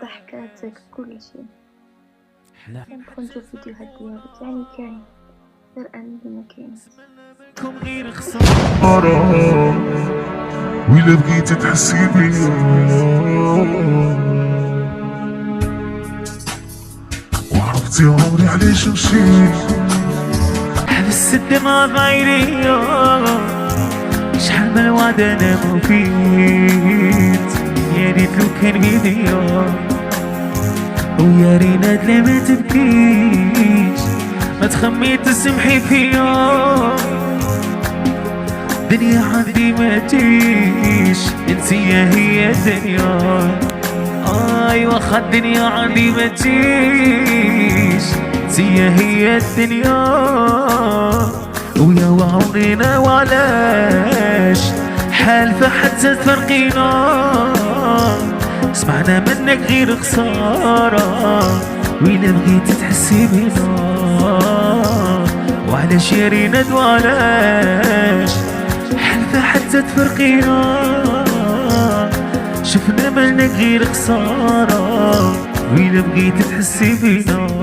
ضحكاتك كل شيء. كنبغي نشوف فيديوهات ديالك، يعني كاين غير أنا اللي ما كاينش. كون غير خسارة وإلا بغيتي تحسي بيا وعرفتي عمري علاش مشيت حبست الدمع غيريا شحال من وعد انا مفيت يا ريت لو كان بيديا ويا ريناد لا ما تبكيش ما تخمي تسمحي فيا دنيا عندي ما تجيش انتيا هي الدنيا واخا الدنيا عندي ما تجيش انتيا هي الدنيا ويا وعمرنا وعلاش حالفة حتى تفرقينا سمعنا منك غير خسارة وإلا بغيتي تحسي بينا وعلاش يا ريناد وعلاش حالفة حتى تفرقينا شفنا منك غير خسارة وإلا بغيتي تحسي بينا